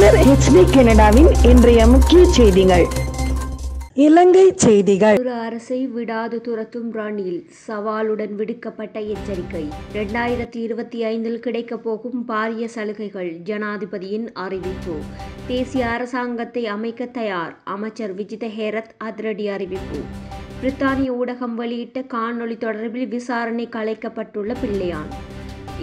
மலர் HD கனடாவின் இன்றைய முக்கிய செய்திகள். இலங்கை செய்திகள். அரசை விடாது துரத்தும் ரணில் சவாலுடன் விடுக்கப்பட்ட எச்சரிக்கை. 2025 கிடைக்கப் போகும் பாரிய சலுகைகள் ஜனாதிபதியின் அறிவிப்பு. தேசிய அரசாங்கத்தை அமைக்க தயார் அமைச்சர் விஜித ஹேரத் அதிரடி அறிவிப்பு. பிரித்தானிய ஊடகம் வெளியிட்ட காணொளி தொடர்பில் விசாரணை கலைக்கப்பட்டுள்ள பிள்ளையான்.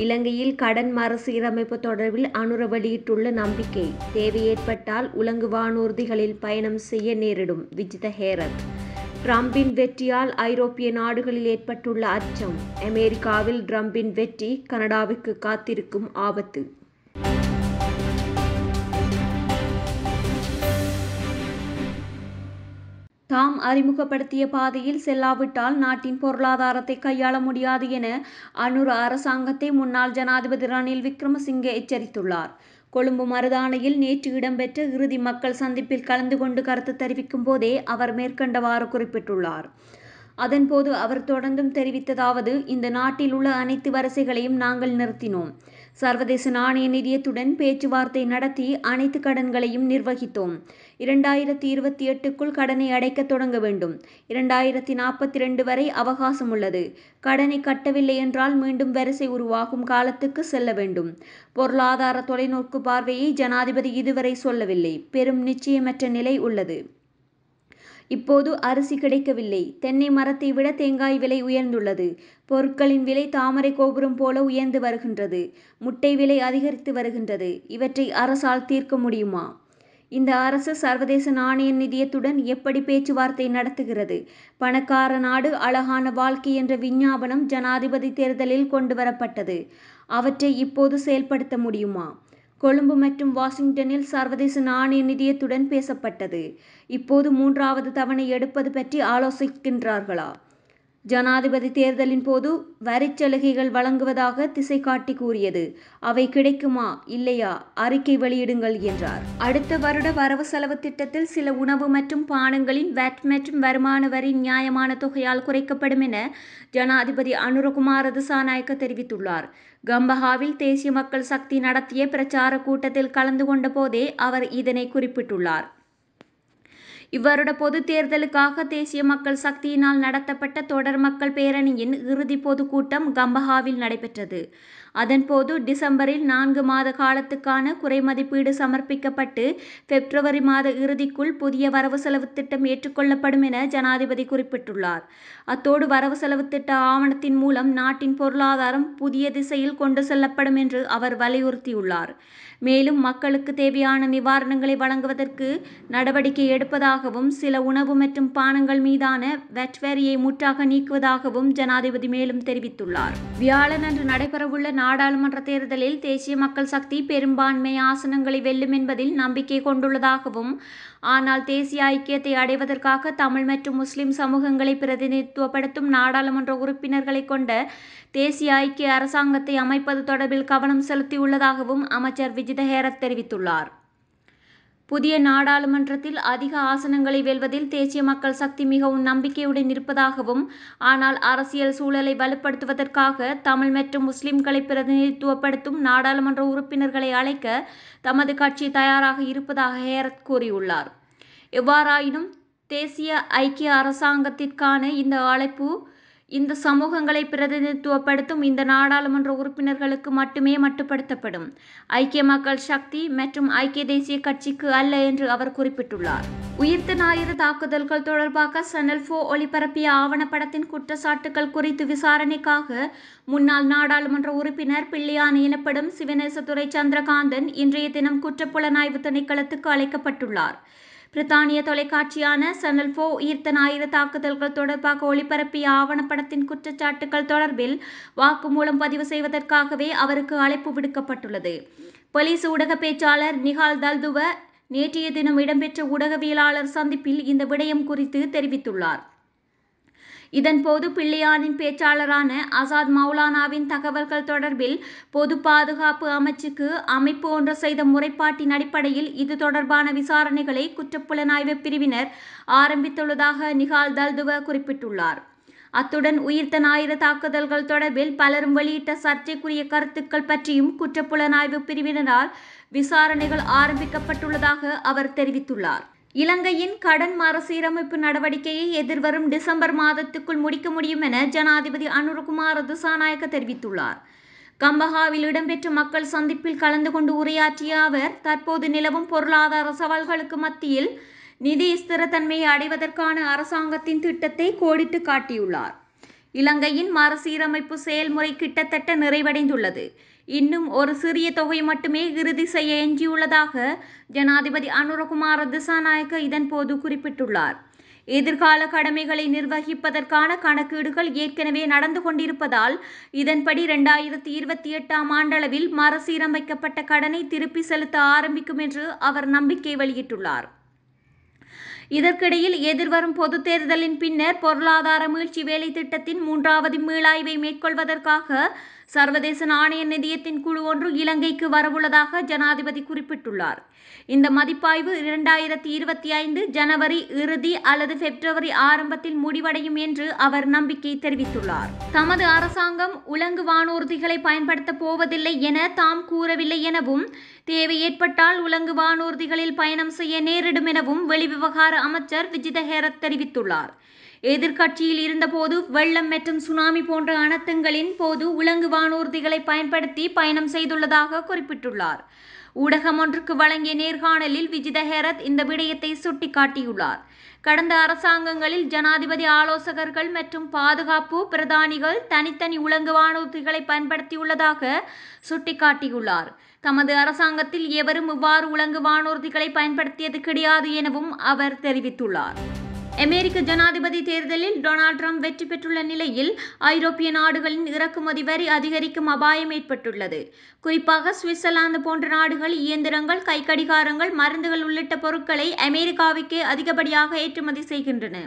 இலங்கையில் கடன் மறுசீரமைப்பு தொடர்பில் அனுர வெளியிட்டுள்ள நம்பிக்கை. தேவை ஏற்பட்டால் உலங்கு வானூர்திகளில் பயணம் செய்ய நேரிடும் விஜித ஹேரத். ட்ரம்பின் வெற்றியால் ஐரோப்பிய நாடுகளில் ஏற்பட்டுள்ள அச்சம். அமெரிக்காவில் ட்ரம்பின் வெற்றி கனடாவுக்கு காத்திருக்கும் ஆபத்து. தாம் அறிமுகப்படுத்திய பாதையில் செல்லாவிட்டால் நாட்டின் பொருளாதாரத்தை கையாள முடியாது என அனுர அரசாங்கத்தை முன்னாள் ஜனாதிபதி ரணில் விக்ரமசிங்கே எச்சரித்துள்ளார். கொழும்பு மருதானையில் நேற்று இடம்பெற்ற இறுதி மக்கள் சந்திப்பில் கலந்து கொண்டு கருத்து தெரிவிக்கும் போதே அவர் மேற்கண்டவாறு குறிப்பிட்டுள்ளார். அதன்போது அவர் தொடர்ந்தும் தெரிவித்ததாவது: இந்த நாட்டில் உள்ள அனைத்து வரிசைகளையும் நாங்கள் நிறுத்தினோம். சர்வதேச நாணய நிதியத்துடன் பேச்சுவார்த்தை நடத்தி அனைத்து கடன்களையும் நிர்வகித்தோம். 2028க்குள் கடனை அடைக்க தொடங்க வேண்டும். 2042 வரை அவகாசம் உள்ளது. கடனை கட்டவில்லை என்றால் மீண்டும் வரிசை உருவாகும் காலத்துக்கு செல்ல வேண்டும். பொருளாதார தொலைநோக்கு பார்வையை ஜனாதிபதி இதுவரை சொல்லவில்லை. பெரும் நிச்சயமற்ற நிலை உள்ளது. இப்போது அரிசி கிடைக்கவில்லை. தென்னை மரத்தை விட தேங்காய் விலை உயர்ந்துள்ளது. பொருட்களின் விலை தாமரை கோபுரம் போல உயர்ந்து வருகின்றது. முட்டை விலை அதிகரித்து வருகின்றது. இவற்றை அரசால் தீர்க்க முடியுமா? இந்த அரசு சர்வதேச நாணய நிதியத்துடன் எப்படி பேச்சுவார்த்தை நடத்துகிறது? பணக்கார நாடு அழகான வாழ்க்கை என்ற விஞ்ஞாபனம் ஜனாதிபதி தேர்தலில் கொண்டு வரப்பட்டது. அவற்றை இப்போது செயல்படுத்த முடியுமா? கொழும்பு மற்றும் வாஷிங்டனில் சர்வதேச நாணய நிதியத்துடன் பேசப்பட்டது. இப்போது 3வது தவணை எடுப்பது பற்றி ஆலோசிக்கின்றார்களா? ஜனாதிபதி தேர்தலின் போது வரிச்சலுகைகள் வழங்குவதாக திசை காட்டி கூறியது. அவை கிடைக்குமா இல்லையா? அறிக்கை வெளியிடுங்கள் என்றார். அடுத்த வருட வரவு செலவு திட்டத்தில் சில உணவு மற்றும் பானங்களின் VAT மற்றும் வருமான வரி நியாயமான தொகையால் குறைக்கப்படும் என ஜனாதிபதி அனுரகுமார திசாநாயக்க தெரிவித்துள்ளார். கம்பஹாவில் தேசிய மக்கள் சக்தி நடத்திய பிரச்சார கூட்டத்தில் கலந்து கொண்ட போதே அவர் இதனை குறிப்பிட்டுள்ளார். இவ்வருட பொது தேர்தலுக்காக தேசிய மக்கள் சக்தியினால் நடத்தப்பட்ட தொடர் மக்கள் பேரணியின் இறுதி பொதுக்கூட்டம் கம்பஹாவில் நடைபெற்றது. அதன்போது டிசம்பரில் 4 மாத காலத்துக்கான குறைமதிப்பீடு சமர்ப்பிக்கப்பட்டு பிப்ரவரி மாத இறுதிக்குள் புதிய வரவு செலவு திட்டம் ஏற்றுக்கொள்ளப்படும் என ஜனாதிபதி குறிப்பிட்டுள்ளார். அத்தோடு வரவு செலவு திட்ட ஆவணத்தின் மூலம் நாட்டின் பொருளாதாரம் புதிய திசையில் கொண்டு செல்லப்படும் என்று அவர் வலியுறுத்தியுள்ளார். மேலும் மக்களுக்கு தேவையான நிவாரணங்களை வழங்குவதற்கு நடவடிக்கை எடுப்பதாகவும் சில உணவு மற்றும் பானங்கள் மீதான VAT வரியை முற்றாக நீக்குவதாகவும் ஜனாதிபதி மேலும் தெரிவித்துள்ளார். வியாழனன்று நடைபெறவுள்ள நாடாளுமன்ற தேர்தலில் தேசிய மக்கள் சக்தி பெரும்பான்மை ஆசனங்களை வெல்லும் என்பதில் நம்பிக்கை கொண்டுள்ளதாகவும், ஆனால் தேசிய ஐக்கியத்தை அடைவதற்காக தமிழ் மற்றும் முஸ்லிம் சமூகங்களை பிரதிநிதித்துவப்படுத்தும் நாடாளுமன்ற உறுப்பினர்களை கொண்ட தேசிய ஐக்கிய அரசாங்கத்தை அமைப்பது தொடர்பில் கவனம் செலுத்தியுள்ளதாகவும் அமைச்சர் விஜித ஹேரத் தெரிவித்துள்ளார். புதிய நாடாளுமன்றத்தில் அதிக ஆசனங்களை வெல்வதில் தேசிய மக்கள் சக்தி மிகவும் நம்பிக்கையுடன் இருப்பதாகவும், ஆனால் அரசியல் சூழலை வலுப்படுத்துவதற்காக தமிழ் மற்றும் முஸ்லிம்களை பிரதிநிதித்துவப்படுத்தும் நாடாளுமன்ற உறுப்பினர்களை அழைக்க தமது கட்சி தயாராக இருப்பதாக ஹேரத் கூறியுள்ளார். எவ்வாறாயினும் தேசிய ஐக்கிய அரசாங்கத்திற்கான இந்த அழைப்பு இந்த சமூகங்களை பிரதிநிதித்துவப்படுத்தும் இந்த நாடாளுமன்ற உறுப்பினர்களுக்கு மட்டுமே மட்டுப்படுத்தப்படும். ஐக்கிய மக்கள் சக்தி மற்றும் ஐக்கிய தேசிய கட்சிக்கு அல்ல என்று அவர் குறிப்பிட்டுள்ளார். உயிர்த்த ஞாயிறு தாக்குதல்கள் தொடர்பாக சேனல் 4 ஒளிபரப்பிய ஆவணப்படத்தின் குற்றச்சாட்டுகள் குறித்து விசாரணைக்காக முன்னாள் நாடாளுமன்ற உறுப்பினர் பிள்ளையான் எனப்படும் சிவனேசதுரை சந்திரகாந்தன் இன்றைய தினம் குற்றப்புலனாய்வு திணைக்களத்துக்கு அழைக்கப்பட்டுள்ளார். பிரித்தானிய தொலைக்காட்சியான சேனல் 4 உயிர்த்த ஞாயிறு தாக்குதல்கள் தொடர்பாக ஒளிபரப்பிய ஆவணப்படத்தின் குற்றச்சாட்டுகள் தொடர்பில் வாக்குமூலம் பதிவு செய்வதற்காகவே அவருக்கு அழைப்பு விடுக்கப்பட்டுள்ளது. போலீஸ் ஊடக பேச்சாளர் நிஹால் தல்துவ நேற்றைய தினம் இடம்பெற்ற ஊடகவியலாளர் சந்திப்பில் இந்த விடயம் குறித்து தெரிவித்துள்ளார். இதன்போது பிள்ளையானின் பேச்சாளரான அசாத் மௌலானாவின் தகவல்கள் தொடர்பில் பொது பாதுகாப்பு அமைச்சுக்கு அமைப்பு ஒன்று செய்த முறைப்பாட்டின் அடிப்படையில் இது தொடர்பான விசாரணைகளை குற்றப்புலனாய்வு பிரிவினர் ஆரம்பித்துள்ளதாக நிஹால் தல்துவ குறிப்பிட்டுள்ளார். அத்துடன் உயிர்த்த ஞாயிறு தாக்குதல்கள் தொடர்பில் பலரும் வெளியிட்ட சர்ச்சைக்குரிய கருத்துக்கள் பற்றியும் குற்றப்புலனாய்வு பிரிவினரால் விசாரணைகள் ஆரம்பிக்கப்பட்டுள்ளதாக அவர் தெரிவித்துள்ளார். இலங்கையின் கடன் மறுசீரமைப்பு நடவடிக்கையை எதிர்வரும் டிசம்பர் மாதத்துக்குள் முடிக்க முடியும் என ஜனாதிபதி அனுரகுமார திசாநாயக்க தெரிவித்துள்ளார். கம்பஹாவில் இடம்பெற்ற மக்கள் சந்திப்பில் கலந்து கொண்டு உரையாற்றிய அவர், தற்போது நிலவும் பொருளாதார சவால்களுக்கு மத்தியில் நிதி ஸ்திரத்தன்மையை அடைவதற்கான அரசாங்கத்தின் திட்டத்தை கோடிட்டு காட்டியுள்ளார். இலங்கையின் மறுசீரமைப்பு செயல்முறை கிட்டத்தட்ட நிறைவடைந்துள்ளது. இன்னும் ஒரு சிறிய தொகை மட்டுமே இறுதி செய்ய எஞ்சியுள்ளதாக ஜனாதிபதி அனுரகுமார திசாநாயக்க இதன்போது குறிப்பிட்டுள்ளார். எதிர்கால கடமைகளை நிர்வகிப்பதற்கான கணக்கீடுகள் ஏற்கனவே நடந்து கொண்டிருப்பதால் இதன்படி 2028ஆம் ஆண்டளவில் மறுசீரமைக்கப்பட்ட கடனை திருப்பி செலுத்த ஆரம்பிக்கும் என்று அவர் நம்பிக்கை வெளியிட்டுள்ளார். இதற்கிடையில் எதிர்வரும் பொதுத் தேர்தலின் பின்னர் பொருளாதார மீட்சி வேலை திட்டத்தின் 3வது மீளாய்வை மேற்கொள்வதற்காக சர்வதேச நாணய நிதியத்தின் குழு ஒன்று இலங்கைக்கு வரவுள்ளதாக ஜனாதிபதி குறிப்பிட்டுள்ளார். இந்த மதிப்பாய்வு 2025 ஜனவரி இறுதி அல்லது பிப்ரவரி ஆரம்பத்தில் முடிவடையும் என்று அவர் நம்பிக்கை தெரிவித்துள்ளார். தமது அரசாங்கம் உலங்கு வானூர்திகளை பயன்படுத்தப் போவதில்லை என தாம் கூறவில்லை எனவும், தேவை ஏற்பட்டால் உலங்கு வானூர்திகளில் பயணம் செய்ய நேரிடும் எனவும் வெளிவிவகார அமைச்சர் விஜித ஹேரத் தெரிவித்துள்ளார். எதிர்க்கட்சியில் இருந்தபோது வெள்ளம் மற்றும் சுனாமி போன்ற அனர்த்தங்களின் போது உலங்கு வானூர்திகளை பயன்படுத்தி பயணம் செய்துள்ளதாக குறிப்பிட்டுள்ளார். ஊடகம் ஒன்றுக்கு வழங்கிய நேர்காணலில் விஜித ஹேரத் இந்த விடயத்தை சுட்டிக்காட்டியுள்ளார். கடந்த அரசாங்கங்களில் ஜனாதிபதி ஆலோசகர்கள் மற்றும் பாதுகாப்பு பிரதானிகள் தனித்தனி உலங்கு வானூர்திகளை பயன்படுத்தியுள்ளதாக சுட்டிக்காட்டியுள்ளார். தமது அரசாங்கத்தில் எவரும் இவ்வாறு உலங்கு வானூர்திகளை பயன்படுத்தியது கிடையாது எனவும் அவர் தெரிவித்துள்ளார். அமெரிக்க ஜனாதிபதி தேர்தலில் டொனால்ட் ட்ரம்ப் வெற்றி பெற்றுள்ள நிலையில் ஐரோப்பிய நாடுகளின் இறக்குமதி வரி அதிகரிக்கும் அபாயம் ஏற்பட்டுள்ளது. குறிப்பாக சுவிட்சர்லாந்து போன்ற நாடுகள் இயந்திரங்கள், கைக்கடிகாரங்கள், மருந்துகள் உள்ளிட்ட பொருட்களை அமெரிக்காவுக்கே அதிகப்படியாக ஏற்றுமதி செய்கின்றன.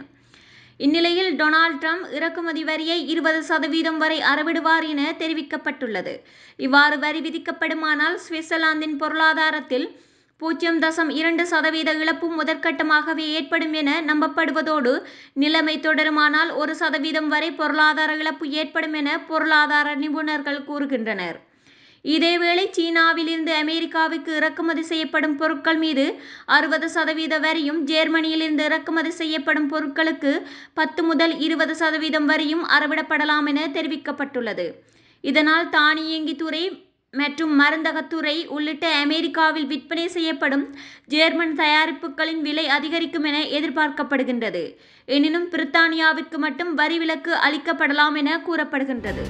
இந்நிலையில் டொனால்ட் ட்ரம்ப் இறக்குமதி வரியை 20% வரை அறவிடுவார் என தெரிவிக்கப்பட்டுள்ளது. இவ்வாறு வரி விதிக்கப்படுமானால் சுவிட்சர்லாந்தின் பொருளாதாரத்தில் 0.2% இழப்பு முதற்கட்டமாகவே ஏற்படும் என நம்பப்படுவதோடு, நிலைமை தொடருமானால் 1% வரை பொருளாதார இழப்பு ஏற்படும் என பொருளாதார நிபுணர்கள் கூறுகின்றனர். இதேவேளை சீனாவில் இருந்து அமெரிக்காவுக்கு இறக்குமதி செய்யப்படும் பொருட்கள் மீது 60% வரியும், ஜெர்மனியில் இருந்து இறக்குமதி செய்யப்படும் பொருட்களுக்கு 10 முதல் 20% வரியும் அறவிடப்படலாம் என தெரிவிக்கப்பட்டுள்ளது. இதனால் தானியங்கி துறை மற்றும் மருந்தகத்துறை உள்ளிட்ட அமெரிக்காவில் விற்பனை செய்யப்படும் ஜெர்மன் தயாரிப்புகளின் விலை அதிகரிக்கும் என எதிர்பார்க்கப்படுகின்றது. எனினும் பிரித்தானியாவிற்கு மட்டும் வரி விலக்கு அளிக்கப்படலாம் என கூறப்படுகின்றது.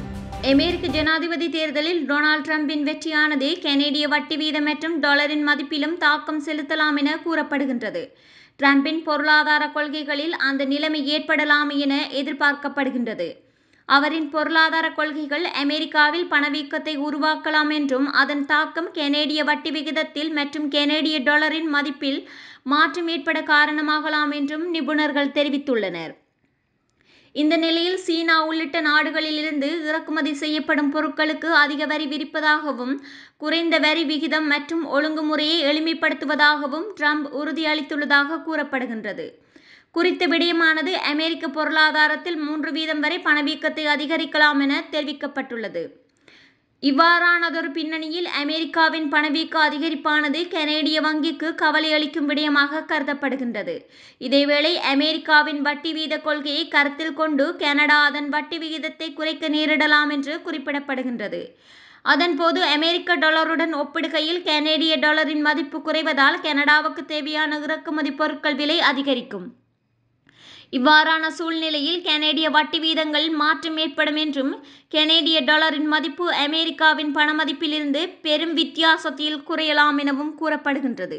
அமெரிக்க ஜனாதிபதி தேர்தலில் டொனால்ட் ட்ரம்பின் வெற்றியானது கனேடிய வட்டி வீதம் மற்றும் டாலரின் மதிப்பிலும் தாக்கம் செலுத்தலாம் என கூறப்படுகின்றது. ட்ரம்பின் பொருளாதார கொள்கைகளில் அந்த நிலைமை ஏற்படலாம் என எதிர்பார்க்கப்படுகின்றது. அவரின் பொருளாதார கொள்கைகள் அமெரிக்காவில் பணவீக்கத்தை உருவாக்கலாம் என்றும், அதன் தாக்கம் கனேடிய வட்டி விகிதத்தில் மற்றும் கனேடிய டாலரின் மதிப்பில் மாற்றம் ஏற்பட காரணமாகலாம் என்றும் நிபுணர்கள் தெரிவித்துள்ளனர். இந்த நிலையில் சீனா உள்ளிட்ட நாடுகளிலிருந்து இறக்குமதி செய்யப்படும் பொருட்களுக்கு அதிக வரி விதிப்பதாகவும், குறைந்த வரி விகிதம் மற்றும் ஒழுங்குமுறையை எளிமைப்படுத்துவதாகவும் ட்ரம்ப் உறுதியளித்துள்ளதாக கூறப்படுகின்றது. குறித்த விடயமானது அமெரிக்க பொருளாதாரத்தில் 3% வரை பணவீக்கத்தை அதிகரிக்கலாம் என தெரிவிக்கப்பட்டுள்ளது. இவ்வாறானதொரு பின்னணியில் அமெரிக்காவின் பணவீக்க அதிகரிப்பானது கனேடிய வங்கிக்கு கவலை அளிக்கும் விடயமாக கருதப்படுகின்றது. இதேவேளை அமெரிக்காவின் வட்டி வீத கொள்கையை கருத்தில் கொண்டு கனடா அதன் வட்டி விகிதத்தை குறைக்க நேரிடலாம் என்று குறிப்பிடப்படுகின்றது. அதன்போது அமெரிக்க டாலருடன் ஒப்பிடுகையில் கனேடிய டாலரின் மதிப்பு குறைவதால் கனடாவுக்கு தேவையான இறக்குமதி பொருட்கள் விலை அதிகரிக்கும். இவ்வாறான சூழ்நிலையில் கனேடிய வட்டி வீதங்களில் மாற்றம் ஏற்படும் என்றும், கனேடிய டாலரின் மதிப்பு அமெரிக்காவின் பண மதிப்பிலிருந்து பெரும் வித்தியாசத்தில் குறையலாம் எனவும் கூறப்படுகின்றது.